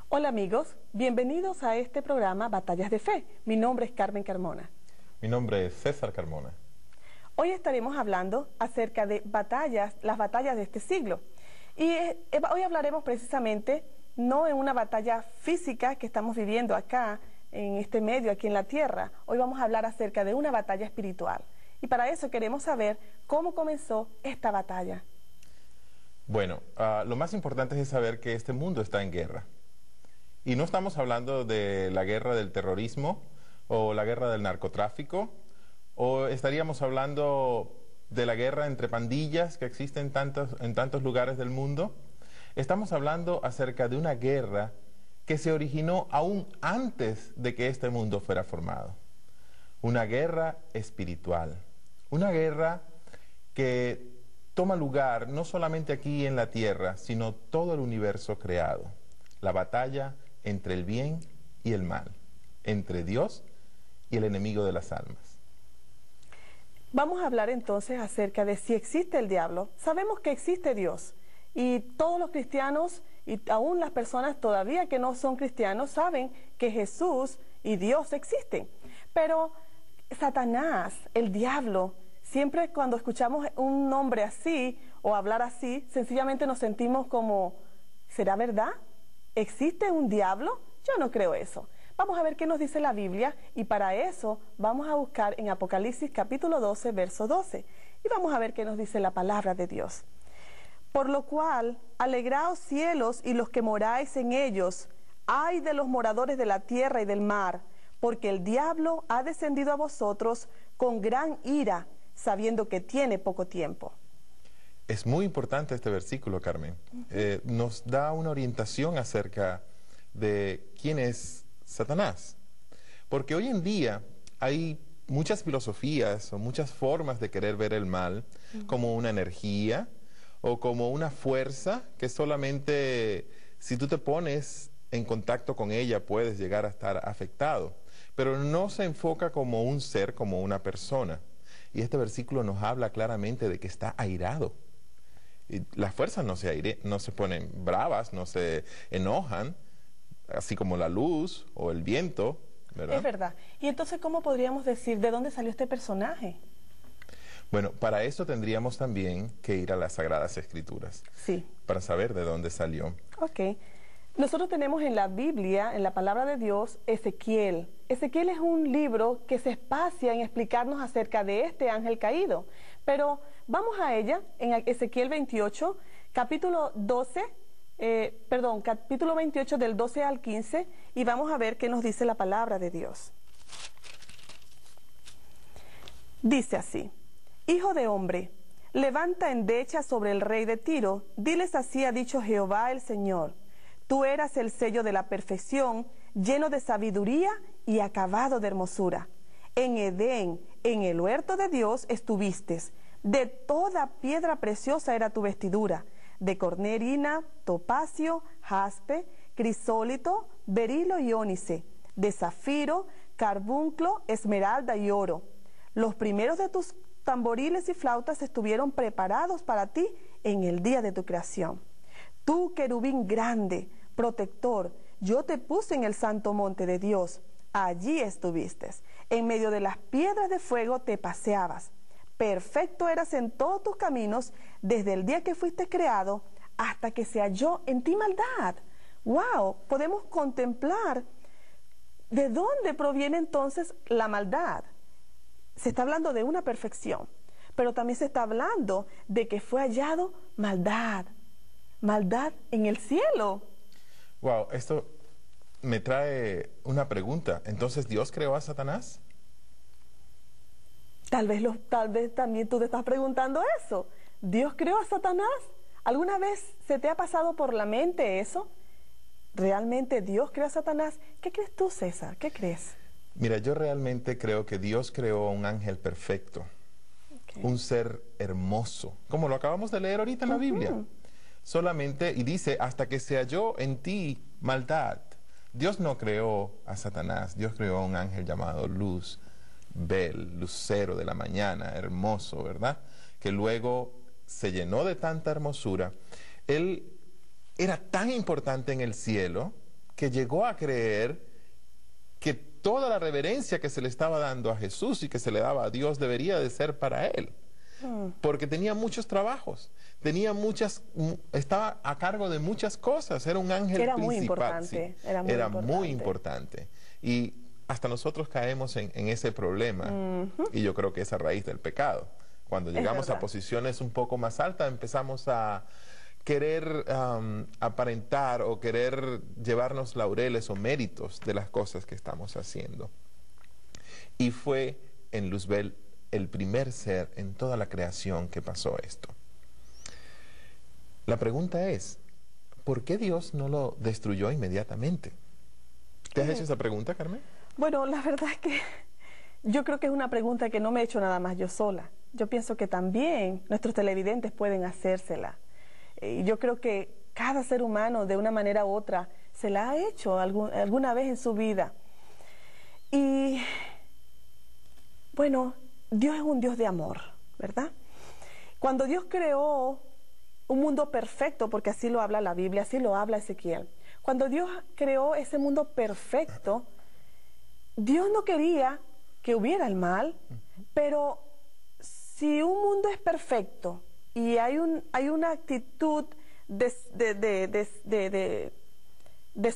Hola amigos, bienvenidos a este programa Batallas de Fe. Mi nombre es Carmen Carmona. Mi nombre es César Carmona. Hoy estaremos hablando acerca de las batallas de este siglo. Y hoy hablaremos precisamente no en una batalla física que estamos viviendo acá, en este medio, aquí en la tierra. Hoy vamos a hablar acerca de una batalla espiritual. Y para eso queremos saber cómo comenzó esta batalla. Bueno, lo más importante es saber que este mundo está en guerra. Y no estamos hablando de la guerra del terrorismo o la guerra del narcotráfico, o estaríamos hablando de la guerra entre pandillas que existen en tantos lugares del mundo. Estamos hablando acerca de una guerra que se originó aún antes de que este mundo fuera formado. Una guerra espiritual, una guerra que toma lugar no solamente aquí en la tierra, sino todo el universo creado. La batalla entre el bien y el mal, entre Dios y el enemigo de las almas. Vamos a hablar entonces acerca de si existe el diablo. Sabemos que existe Dios y todos los cristianos y aún las personas todavía que no son cristianos saben que Jesús y Dios existen. Pero Satanás, el diablo, siempre cuando escuchamos un nombre así o hablar así, sencillamente nos sentimos como, ¿será verdad? ¿Existe un diablo? Yo no creo eso. Vamos a ver qué nos dice la Biblia y para eso vamos a buscar en Apocalipsis capítulo 12, verso 12. Y vamos a ver qué nos dice la palabra de Dios. Por lo cual, alegraos cielos y los que moráis en ellos, ay de los moradores de la tierra y del mar, porque el diablo ha descendido a vosotros con gran ira, sabiendo que tiene poco tiempo. Es muy importante este versículo, Carmen. Nos da una orientación acerca de quién es Satanás. Porque hoy en día hay muchas filosofías o muchas formas de querer ver el mal como una energía o como una fuerza que solamente si tú te pones en contacto con ella puedes llegar a estar afectado. Pero no se enfoca como un ser, como una persona. Y este versículo nos habla claramente de que está airado. Y las fuerzas no se ponen bravas, no se enojan, así como la luz o el viento, ¿verdad? Es verdad. Y entonces, ¿cómo podríamos decir de dónde salió este personaje? Bueno, para eso tendríamos también que ir a las Sagradas Escrituras. Sí. Para saber de dónde salió. Ok. Nosotros tenemos en la Biblia, en la palabra de Dios, Ezequiel. Ezequiel es un libro que se espacia en explicarnos acerca de este ángel caído. Pero vamos a ella, en Ezequiel 28, capítulo 28 del 12 al 15, y vamos a ver qué nos dice la palabra de Dios. Dice así: Hijo de hombre, levanta endecha sobre el rey de Tiro, diles así ha dicho Jehová el Señor. Tú eras el sello de la perfección, lleno de sabiduría y acabado de hermosura. En Edén, en el huerto de Dios, estuviste. De toda piedra preciosa era tu vestidura, de cornerina, topacio, jaspe, crisólito, berilo y ónice, de zafiro, carbunclo, esmeralda y oro. Los primeros de tus tamboriles y flautas estuvieron preparados para ti en el día de tu creación. Tú, querubín grande, protector, yo te puse en el santo monte de Dios. Allí estuviste. En medio de las piedras de fuego te paseabas. Perfecto eras en todos tus caminos, desde el día que fuiste creado hasta que se halló en ti maldad. ¡Wow! Podemos contemplar de dónde proviene entonces la maldad. Se está hablando de una perfección, pero también se está hablando de que fue hallado maldad. Maldad en el cielo. Wow, esto me trae una pregunta. ¿Entonces Dios creó a Satanás? Tal vez también tú te estás preguntando eso. ¿Dios creó a Satanás? ¿Alguna vez se te ha pasado por la mente eso? ¿Realmente Dios creó a Satanás? ¿Qué crees tú, César? ¿Qué crees? Mira, yo realmente creo que Dios creó a un ángel perfecto, un ser hermoso, como lo acabamos de leer ahorita en la Biblia. Solamente, y dice, hasta que se halló en ti maldad. Dios no creó a Satanás, Dios creó a un ángel llamado Luzbel, lucero de la mañana, hermoso, ¿verdad? Que luego se llenó de tanta hermosura. Él era tan importante en el cielo que llegó a creer que toda la reverencia que se le estaba dando a Jesús y que se le daba a Dios debería de ser para él. Porque tenía muchos trabajos, estaba a cargo de muchas cosas, era un ángel Era principal. muy importante, sí, era muy importante. Y hasta nosotros caemos en ese problema, y yo creo que es a raíz del pecado. Cuando llegamos a posiciones un poco más altas, empezamos a querer aparentar o querer llevarnos laureles o méritos de las cosas que estamos haciendo. Y fue en Luzbel el primer ser en toda la creación que pasó esto. La pregunta es, ¿por qué Dios no lo destruyó inmediatamente? ¿Te has hecho esa pregunta, Carmen? Bueno, la verdad es que yo creo que es una pregunta que no me he hecho nada más yo sola. Yo pienso que también nuestros televidentes pueden hacérsela. Yo creo que cada ser humano, de una manera u otra, se la ha hecho alguna vez en su vida. Y, bueno, Dios es un Dios de amor, ¿verdad? Cuando Dios creó un mundo perfecto, porque así lo habla la Biblia, así lo habla Ezequiel. Cuando Dios creó ese mundo perfecto, Dios no quería que hubiera el mal, pero si un mundo es perfecto y hay una actitud de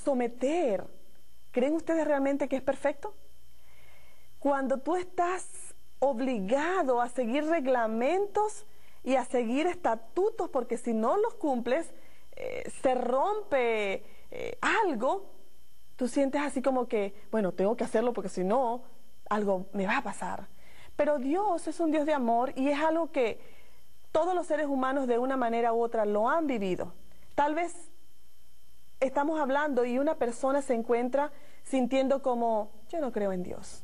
someter, ¿creen ustedes realmente que es perfecto? Cuando tú estás obligado a seguir reglamentos y a seguir estatutos, porque si no los cumples, se rompe algo, tú sientes así como que, bueno, tengo que hacerlo porque si no, algo me va a pasar. Pero Dios es un Dios de amor y es algo que todos los seres humanos de una manera u otra lo han vivido. Tal vez estamos hablando y una persona se encuentra sintiendo como, yo no creo en Dios.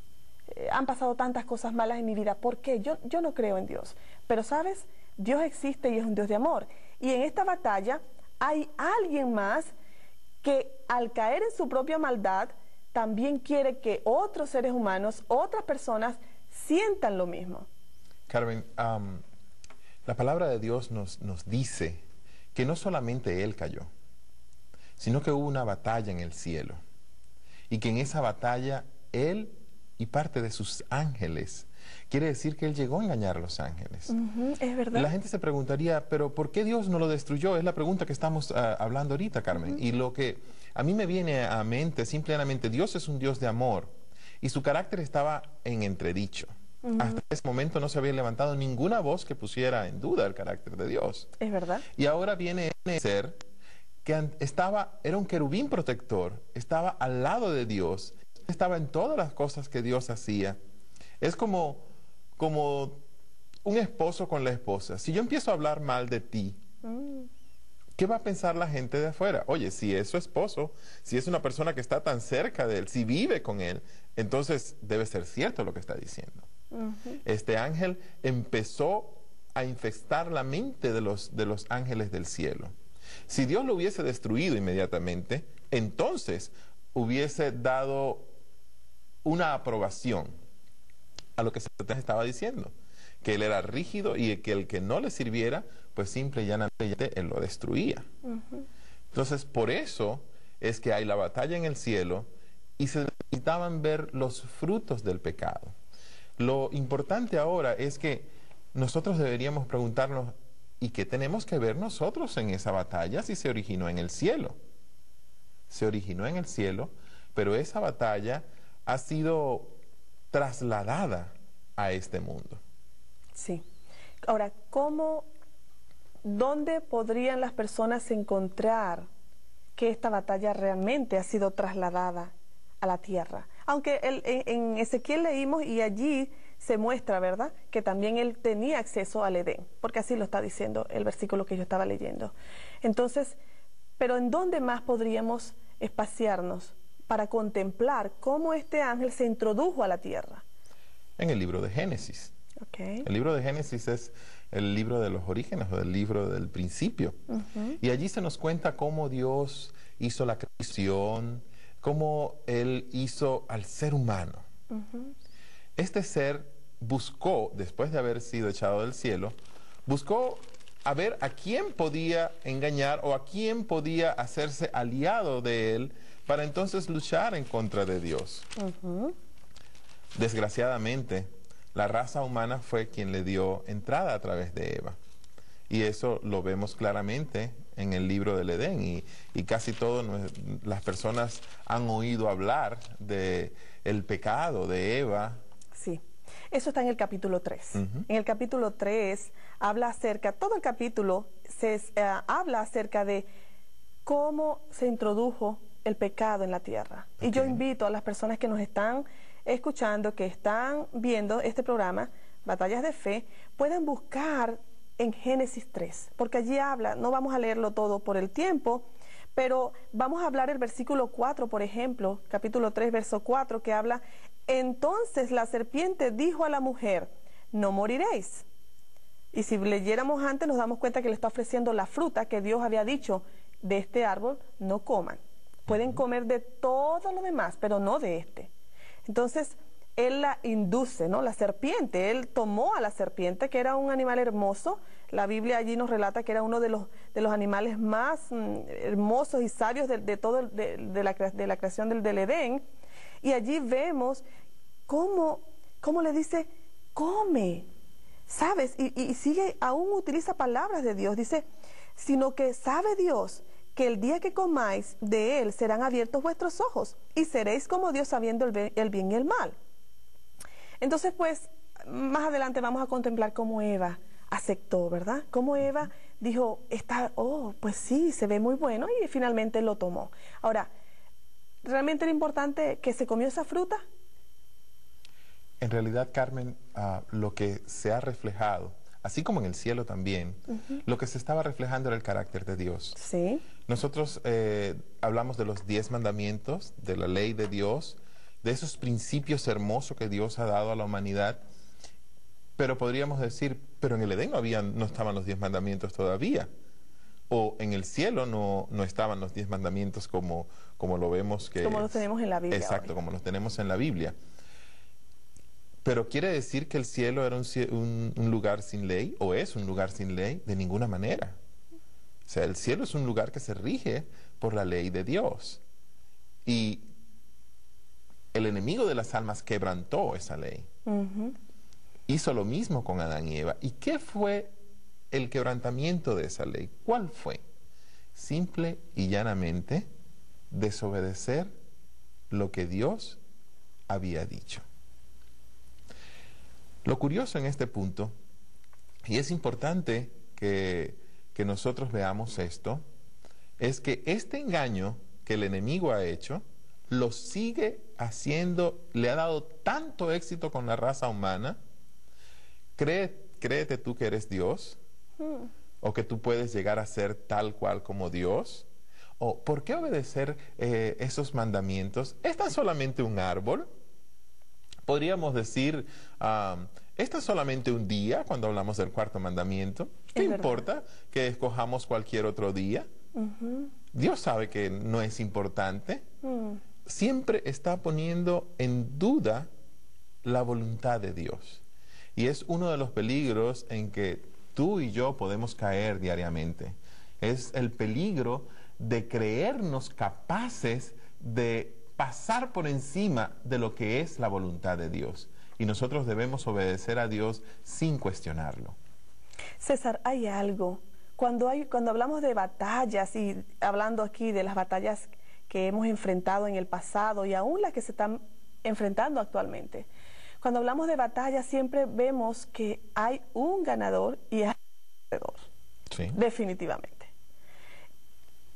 Han pasado tantas cosas malas en mi vida, ¿por qué? Yo no creo en Dios. Pero ¿sabes? Dios existe y es un Dios de amor. Y en esta batalla hay alguien más que al caer en su propia maldad, también quiere que otros seres humanos, otras personas, sientan lo mismo. Carmen, la palabra de Dios nos dice que no solamente Él cayó, sino que hubo una batalla en el cielo. Y que en esa batalla Él y parte de sus ángeles, quiere decir que Él llegó a engañar a los ángeles. Es verdad. La gente se preguntaría, pero ¿por qué Dios no lo destruyó? Es la pregunta que estamos hablando ahorita, Carmen. Y lo que a mí me viene a mente, simplemente, Dios es un Dios de amor y su carácter estaba en entredicho. Hasta ese momento no se había levantado ninguna voz que pusiera en duda el carácter de Dios. Es verdad. Y ahora viene ese ser que era un querubín protector, estaba al lado de Dios, estaba en todas las cosas que Dios hacía. Es como un esposo con la esposa. Si yo empiezo a hablar mal de ti, ¿qué va a pensar la gente de afuera? Oye, si es su esposo, si es una persona que está tan cerca de él, si vive con él, entonces debe ser cierto lo que está diciendo. Este ángel empezó a infestar la mente de los ángeles del cielo. Si Dios lo hubiese destruido inmediatamente, entonces hubiese dado una aprobación a lo que Satanás estaba diciendo, que él era rígido y que el que no le sirviera, pues simple y llanamente él lo destruía. Entonces, por eso es que hay la batalla en el cielo y se necesitaban ver los frutos del pecado. Lo importante ahora es que nosotros deberíamos preguntarnos, ¿y qué tenemos que ver nosotros en esa batalla si se originó en el cielo? Se originó en el cielo, pero esa batalla ha sido trasladada a este mundo. Sí. Ahora, ¿dónde podrían las personas encontrar que esta batalla realmente ha sido trasladada a la tierra? Aunque en Ezequiel leímos y allí se muestra, ¿verdad?, que también él tenía acceso al Edén, porque así lo está diciendo el versículo que yo estaba leyendo. Entonces, ¿pero en dónde más podríamos espaciarnos para contemplar cómo este ángel se introdujo a la tierra? En el libro de Génesis. Okay. El libro de Génesis es el libro de los orígenes, o el libro del principio. Y allí se nos cuenta cómo Dios hizo la creación, cómo Él hizo al ser humano. Este ser buscó, después de haber sido echado del cielo, buscó a ver a quién podía engañar o a quién podía hacerse aliado de Él para entonces luchar en contra de Dios. Desgraciadamente, la raza humana fue quien le dio entrada a través de Eva. Y eso lo vemos claramente en el libro del Edén. Y casi todas las personas han oído hablar de el pecado de Eva. Sí, eso está en el capítulo 3. En el capítulo 3 habla acerca, todo el capítulo habla acerca de cómo se introdujo el pecado en la tierra. Y yo invito a las personas que nos están escuchando, que están viendo este programa, Batallas de Fe, puedan buscar en Génesis 3, porque allí habla, no vamos a leerlo todo por el tiempo, pero vamos a hablar el versículo 4, por ejemplo, capítulo 3, verso 4, que habla: entonces la serpiente dijo a la mujer, no moriréis. Y si leyéramos antes nos damos cuenta que le está ofreciendo la fruta que Dios había dicho: de este árbol no coman. Pueden comer de todo lo demás, pero no de este. Entonces, él la induce, ¿no? La serpiente, él tomó a la serpiente, que era un animal hermoso. La Biblia allí nos relata que era uno de los animales más hermosos y sabios de la creación del Edén. Y allí vemos cómo le dice, come, ¿sabes? Y sigue, aún utiliza palabras de Dios. Dice, sino que sabe Dios que el día que comáis de él serán abiertos vuestros ojos y seréis como Dios sabiendo el bien y el mal. Entonces, pues, más adelante vamos a contemplar cómo Eva aceptó, ¿verdad? Cómo Eva dijo, pues sí, se ve muy bueno, y finalmente lo tomó. Ahora, ¿realmente era importante que se comió esa fruta? En realidad, Carmen, lo que se ha reflejado, así como en el cielo también, lo que se estaba reflejando era el carácter de Dios. Sí. Nosotros hablamos de los 10 mandamientos, de la ley de Dios, de esos principios hermosos que Dios ha dado a la humanidad, pero podríamos decir, pero en el Edén no estaban los 10 mandamientos todavía, o en el cielo no estaban los 10 mandamientos como lo vemos que... Como los tenemos en la Biblia. Exacto, hoy. como los tenemos en la Biblia. Pero ¿quiere decir que el cielo era un lugar sin ley, o es un lugar sin ley? De ninguna manera. O sea, el cielo es un lugar que se rige por la ley de Dios. Y el enemigo de las almas quebrantó esa ley. Hizo lo mismo con Adán y Eva. ¿Y qué fue el quebrantamiento de esa ley? ¿Cuál fue? Simple y llanamente desobedecer lo que Dios había dicho. Lo curioso en este punto, y es importante que nosotros veamos esto, es que este engaño que el enemigo ha hecho, lo sigue haciendo, le ha dado tanto éxito con la raza humana. Créete tú que eres Dios, o que tú puedes llegar a ser tal cual como Dios, o ¿por qué obedecer esos mandamientos? ¿Es tan solamente un árbol? Podríamos decir, ¿esto es solamente un día cuando hablamos del cuarto mandamiento? ¿Qué importa que escojamos cualquier otro día? Dios sabe que no es importante. Siempre está poniendo en duda la voluntad de Dios. Y es uno de los peligros en que tú y yo podemos caer diariamente. Es el peligro de creernos capaces de pasar por encima de lo que es la voluntad de Dios. Y nosotros debemos obedecer a Dios sin cuestionarlo. César, hay algo. Cuando hablamos de batallas, y hablando aquí de las batallas que hemos enfrentado en el pasado y aún las que se están enfrentando actualmente, cuando hablamos de batallas siempre vemos que hay un ganador y hay un perdedor. Sí. Definitivamente.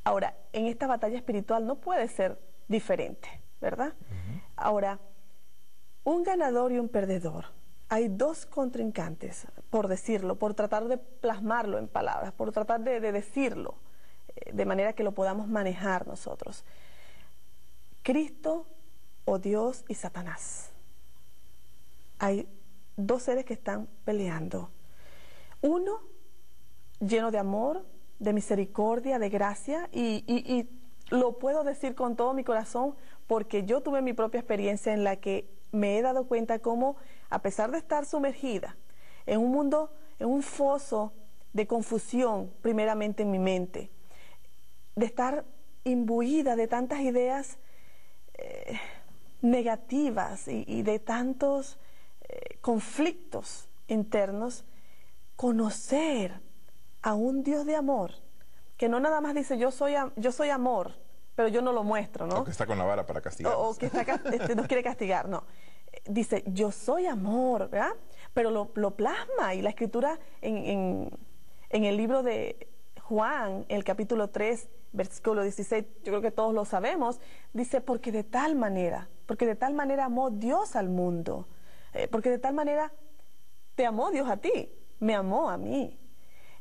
Ahora, en esta batalla espiritual no puede ser diferente, ¿verdad? Ahora, un ganador y un perdedor. Hay dos contrincantes, por decirlo, por tratar de plasmarlo en palabras, por tratar de decirlo, de manera que lo podamos manejar nosotros. Cristo o Dios y Satanás. Hay dos seres que están peleando. Uno lleno de amor, de misericordia, de gracia, y lo puedo decir con todo mi corazón porque yo tuve mi propia experiencia en la que me he dado cuenta cómo, a pesar de estar sumergida en un mundo, en un foso de confusión, primeramente en mi mente, de estar imbuida de tantas ideas negativas y de tantos conflictos internos, conocer a un Dios de amor, que no nada más dice yo soy amor, pero yo no lo muestro, ¿no? O que está con la vara para castigar. O que nos quiere castigar, no. Dice, yo soy amor, ¿verdad? Pero lo plasma, y la escritura en el libro de Juan, el capítulo 3, versículo 16, yo creo que todos lo sabemos, dice, porque de tal manera amó Dios al mundo, porque de tal manera te amó Dios a ti, me amó a mí.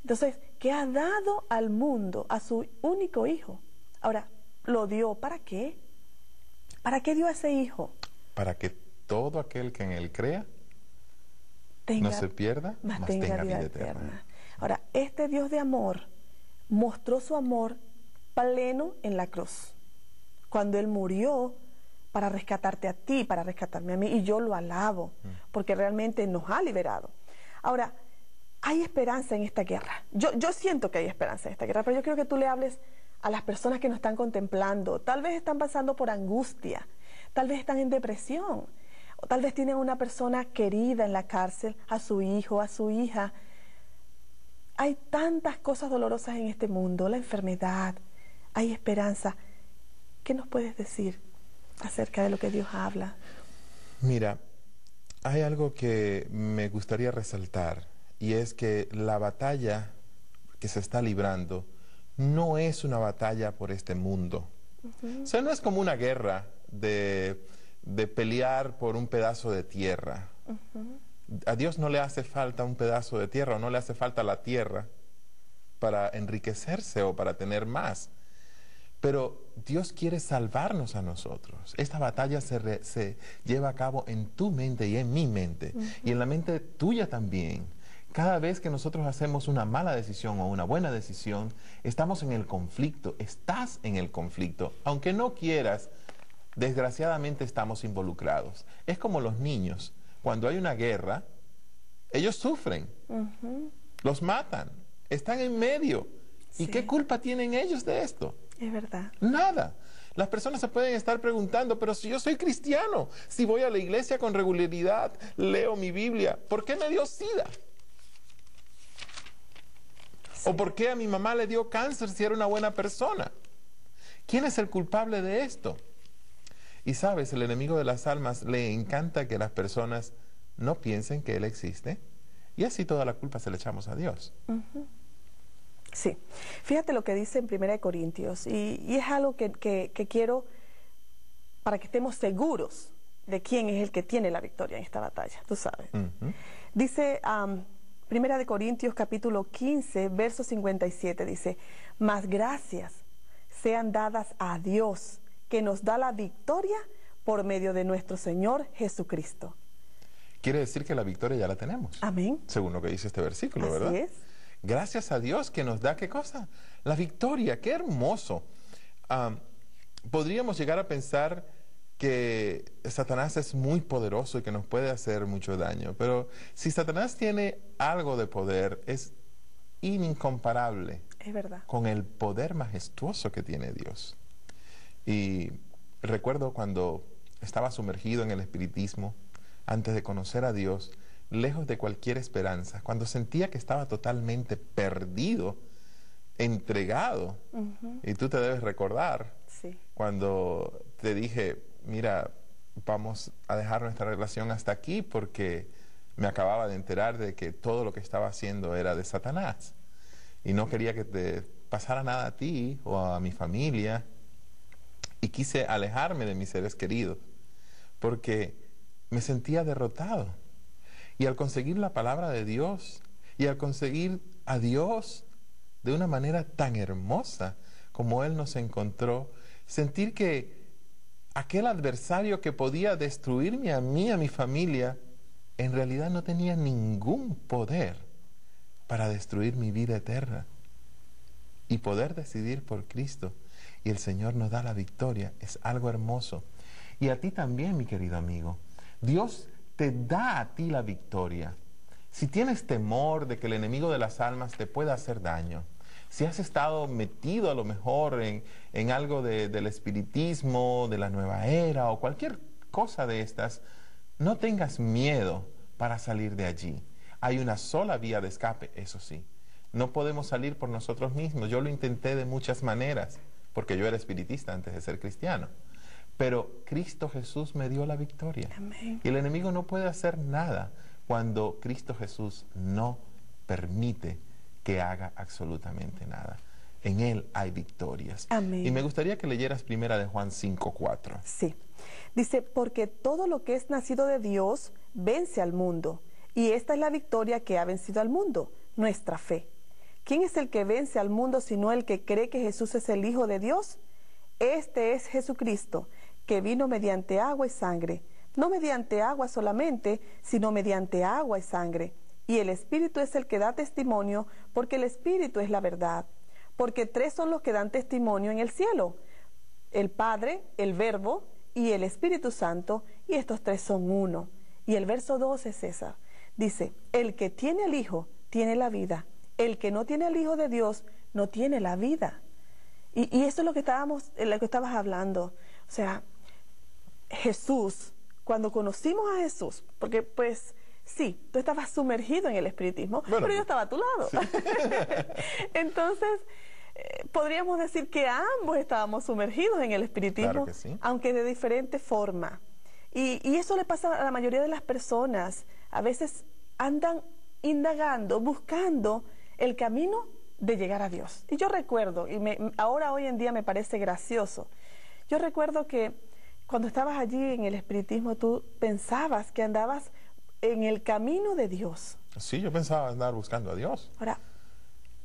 Entonces, que ha dado al mundo a su único hijo. Ahora, ¿lo dio para qué? ¿Para qué dio a ese hijo? Para que todo aquel que en él crea no se pierda, mas tenga vida eterna. Ahora, este Dios de amor mostró su amor pleno en la cruz, cuando Él murió para rescatarte a ti, para rescatarme a mí, y yo lo alabo, porque realmente nos ha liberado. Ahora, hay esperanza en esta guerra. Yo siento que hay esperanza en esta guerra, pero yo quiero que tú le hables a las personas que nos están contemplando. Tal vez están pasando por angustia, tal vez están en depresión, o tal vez tienen una persona querida en la cárcel, a su hijo, a su hija. Hay tantas cosas dolorosas en este mundo, la enfermedad, hay esperanza. ¿Qué nos puedes decir acerca de lo que Dios habla? Mira, hay algo que me gustaría resaltar, y es que la batalla que se está librando no es una batalla por este mundo. O sea, no es como una guerra de pelear por un pedazo de tierra. A Dios no le hace falta un pedazo de tierra, o no le hace falta la tierra para enriquecerse o para tener más. Pero Dios quiere salvarnos a nosotros. Esta batalla se lleva a cabo en tu mente y en mi mente, y en la mente tuya también. Cada vez que nosotros hacemos una mala decisión o una buena decisión, estamos en el conflicto, estás en el conflicto. Aunque no quieras, desgraciadamente estamos involucrados. Es como los niños. Cuando hay una guerra, ellos sufren, los matan, están en medio. Sí. ¿Y qué culpa tienen ellos de esto? Es verdad. Nada. Las personas se pueden estar preguntando, pero si yo soy cristiano, si voy a la iglesia con regularidad, leo mi Biblia, ¿por qué me dio SIDA? Sí. ¿O por qué a mi mamá le dio cáncer si era una buena persona? ¿Quién es el culpable de esto? Y sabes, el enemigo de las almas le encanta que las personas no piensen que Él existe, y así toda la culpa se la echamos a Dios. Sí, fíjate lo que dice en 1 Corintios, y es algo que quiero para que estemos seguros de quién es el que tiene la victoria en esta batalla, tú sabes. Dice 1 Corintios capítulo 15, verso 57, dice, mas gracias sean dadas a Dios, que nos da la victoria por medio de nuestro Señor Jesucristo. Quiere decir que la victoria ya la tenemos. Amén. Según lo que dice este versículo, Así ¿verdad? es. Gracias a Dios que nos da, ¿qué cosa? La victoria. ¡Qué hermoso! Podríamos llegar a pensar que Satanás es muy poderoso y que nos puede hacer mucho daño, pero si Satanás tiene algo de poder, es incomparable. Es verdad. Con el poder majestuoso que tiene Dios. Y recuerdo cuando estaba sumergido en el espiritismo, antes de conocer a Dios, lejos de cualquier esperanza, cuando sentía que estaba totalmente perdido, entregado, y tú te debes recordar, sí, cuando te dije, mira, vamos a dejar nuestra relación hasta aquí, porque me acababa de enterar de que todo lo que estaba haciendo era de Satanás, y no quería que te pasara nada a ti o a mi familia, y quise alejarme de mis seres queridos, porque me sentía derrotado. Y al conseguir la palabra de Dios, y al conseguir a Dios de una manera tan hermosa como Él nos encontró, sentir que aquel adversario que podía destruirme a mí, a mi familia, en realidad no tenía ningún poder para destruir mi vida eterna. Y poder decidir por Cristo y el Señor nos da la victoria. Es algo hermoso. Y a ti también, mi querido amigo. Dios te da a ti la victoria. Si tienes temor de que el enemigo de las almas te pueda hacer daño, si has estado metido a lo mejor en algo del espiritismo, de la nueva era o cualquier cosa de estas, no tengas miedo para salir de allí. Hay una sola vía de escape, eso sí. No podemos salir por nosotros mismos. Yo lo intenté de muchas maneras, porque yo era espiritista antes de ser cristiano. Pero Cristo Jesús me dio la victoria. Amén. Y el enemigo no puede hacer nada cuando Cristo Jesús no permite que haga absolutamente nada. En Él hay victorias. Amén. Y me gustaría que leyeras primera de Juan 5:4. Sí. Dice, porque todo lo que es nacido de Dios vence al mundo. Y esta es la victoria que ha vencido al mundo, nuestra fe. ¿Quién es el que vence al mundo sino el que cree que Jesús es el Hijo de Dios? Este es Jesucristo, que vino mediante agua y sangre, no mediante agua solamente, sino mediante agua y sangre. Y el Espíritu es el que da testimonio, porque el Espíritu es la verdad. Porque 3 son los que dan testimonio en el cielo: el Padre, el Verbo y el Espíritu Santo, y estos 3 son uno. Y el verso 12, César, dice, el que tiene al Hijo tiene la vida, el que no tiene al Hijo de Dios no tiene la vida. Y eso es lo que estabas hablando. O sea, Jesús, cuando conocimos a Jesús, porque pues sí, tú estabas sumergido en el espiritismo, bueno, pero yo estaba a tu lado. Sí. Entonces, podríamos decir que ambos estábamos sumergidos en el espiritismo, claro que sí, aunque de diferente forma. Y eso le pasa a la mayoría de las personas. A veces andan indagando, buscando el camino de llegar a Dios. Y yo recuerdo, y ahora hoy en día me parece gracioso, yo recuerdo que cuando estabas allí en el espiritismo, tú pensabas que andabas en el camino de Dios. Sí, yo pensaba andar buscando a Dios. Ahora,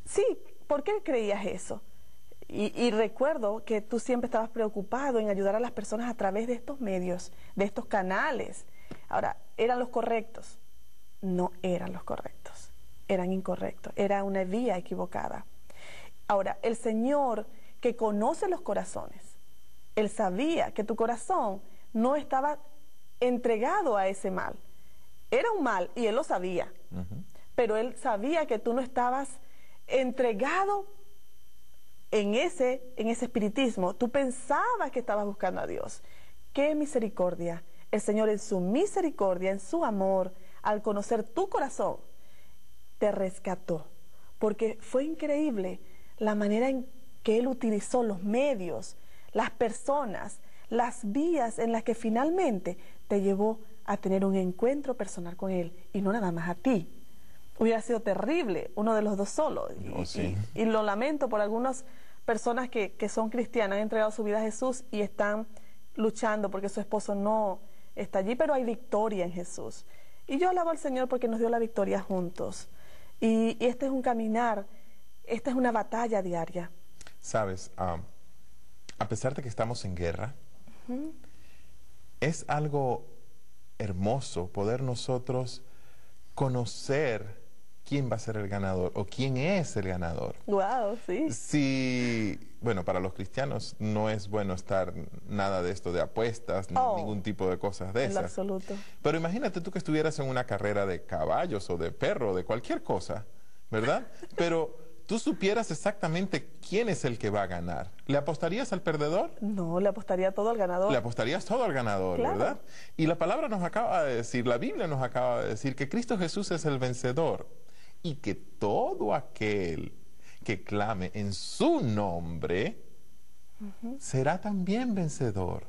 sí, ¿por qué creías eso? Y recuerdo que tú siempre estabas preocupado en ayudar a las personas a través de estos medios, de estos canales. Ahora, ¿eran los correctos? No eran los correctos, eran incorrectos, era una vía equivocada. Ahora, el Señor, que conoce los corazones, Él sabía que tu corazón no estaba entregado a ese mal. Era un mal y Él lo sabía, pero Él sabía que tú no estabas entregado en ese espiritismo. Tú pensabas que estabas buscando a Dios. ¡Qué misericordia! El Señor, en su misericordia, en su amor, al conocer tu corazón, te rescató. Porque fue increíble la manera en que Él utilizó los medios, las personas, las vías en las que finalmente te llevó a tener un encuentro personal con Él, y no nada más a ti. Hubiera sido terrible uno de los dos solo. Y lo lamento por algunas personas que son cristianas, han entregado su vida a Jesús y están luchando porque su esposo no está allí, pero hay victoria en Jesús. Y yo alabo al Señor porque nos dio la victoria juntos. Y este es un caminar, esta es una batalla diaria. Sabes, a pesar de que estamos en guerra, es algo hermoso poder nosotros conocer quién va a ser el ganador o quién es el ganador. Wow, sí. Sí, bueno, para los cristianos no es bueno estar nada de esto de apuestas, ningún tipo de cosas de esas. En absoluto. Pero imagínate tú que estuvieras en una carrera de caballos o de perro, de cualquier cosa, ¿verdad? Pero tú supieras exactamente quién es el que va a ganar. ¿Le apostarías al perdedor? No, le apostaría todo al ganador. Le apostarías todo al ganador, claro, ¿verdad? Y la palabra nos acaba de decir, la Biblia nos acaba de decir que Cristo Jesús es el vencedor y que todo aquel que clame en su nombre será también vencedor.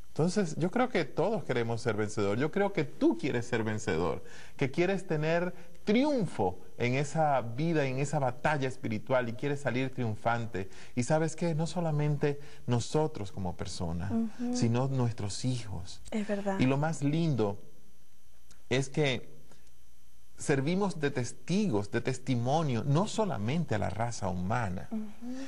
Entonces, yo creo que todos queremos ser vencedor. Yo creo que tú quieres ser vencedor, que quieres tener triunfo en esa vida, en esa batalla espiritual, y quieres salir triunfante. Y ¿sabes qué? No solamente nosotros como personas, sino nuestros hijos. Es verdad. Y lo más lindo es que servimos de testigos, de testimonio, no solamente a la raza humana,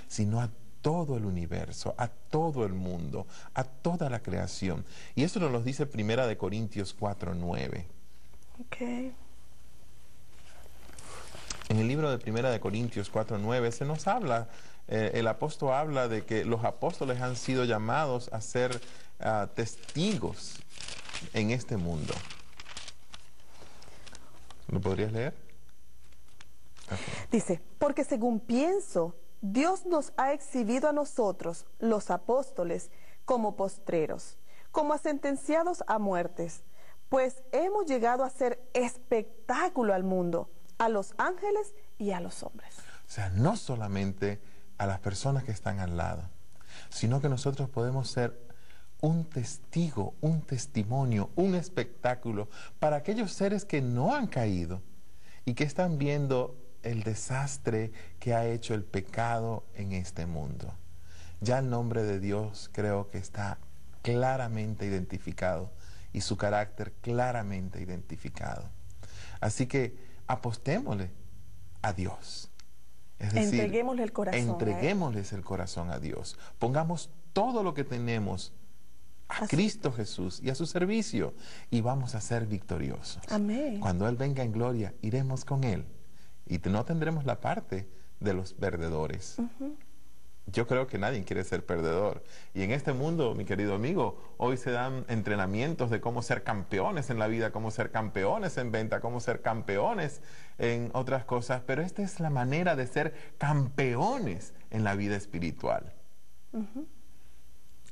sino a todo el universo, a todo el mundo, a toda la creación. Y eso nos lo dice 1 Corintios 4:9. Okay. En el libro de 1 Corintios 4:9 se nos habla el apóstol habla de que los apóstoles han sido llamados a ser testigos en este mundo. ¿Lo podrías leer? Okay. Dice, porque según pienso, Dios nos ha exhibido a nosotros, los apóstoles, como postreros, como a sentenciados a muertes, pues hemos llegado a ser espectáculo al mundo, a los ángeles y a los hombres. O sea, no solamente a las personas que están al lado, sino que nosotros podemos ser un testigo, un testimonio, un espectáculo para aquellos seres que no han caído y que están viendo el desastre que ha hecho el pecado en este mundo. Ya el nombre de Dios creo que está claramente identificado y su carácter claramente identificado. Así que apostémosle a Dios. Es decir, entreguémosle el corazón. Entreguémosles el corazón a Dios. Pongamos todo lo que tenemos a Cristo Jesús y a su servicio y vamos a ser victoriosos. Amén. Cuando Él venga en gloria, iremos con Él y no tendremos la parte de los perdedores. Yo creo que nadie quiere ser perdedor. Y en este mundo, mi querido amigo, hoy se dan entrenamientos de cómo ser campeones en la vida, cómo ser campeones en venta, cómo ser campeones en otras cosas. Pero esta es la manera de ser campeones en la vida espiritual.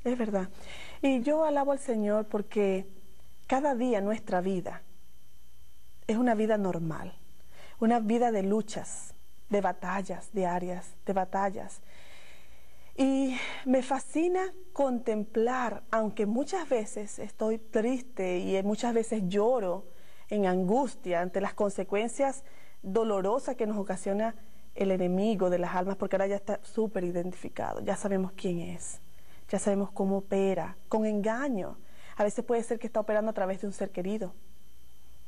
Es verdad. Y yo alabo al Señor porque cada día nuestra vida es una vida normal, una vida de luchas, de batallas diarias, de batallas. Y me fascina contemplar, aunque muchas veces estoy triste y muchas veces lloro en angustia ante las consecuencias dolorosas que nos ocasiona el enemigo de las almas, porque ahora ya está súper identificado, ya sabemos quién es, ya sabemos cómo opera, con engaño. A veces puede ser que está operando a través de un ser querido,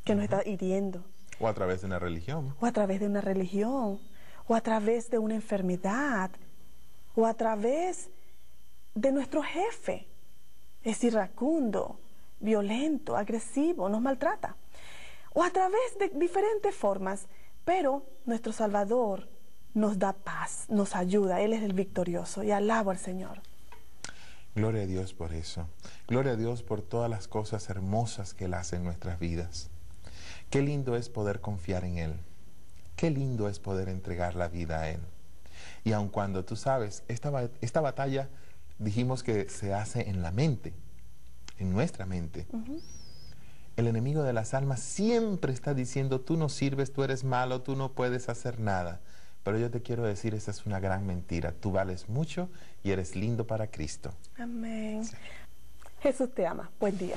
que nos está hiriendo. O a través de una religión. O a través de una religión, o a través de una enfermedad, o a través de nuestro jefe. Es iracundo, violento, agresivo, nos maltrata. O a través de diferentes formas, pero nuestro Salvador nos da paz, nos ayuda, Él es el victorioso y alabo al Señor. Gloria a Dios por eso. Gloria a Dios por todas las cosas hermosas que Él hace en nuestras vidas. Qué lindo es poder confiar en Él. Qué lindo es poder entregar la vida a Él. Y aun cuando tú sabes, esta batalla dijimos que se hace en la mente, en nuestra mente. El enemigo de las almas siempre está diciendo, tú no sirves, tú eres malo, tú no puedes hacer nada. Pero yo te quiero decir, esa es una gran mentira. Tú vales mucho y eres lindo para Cristo. Amén. Sí. Jesús te ama. Buen día.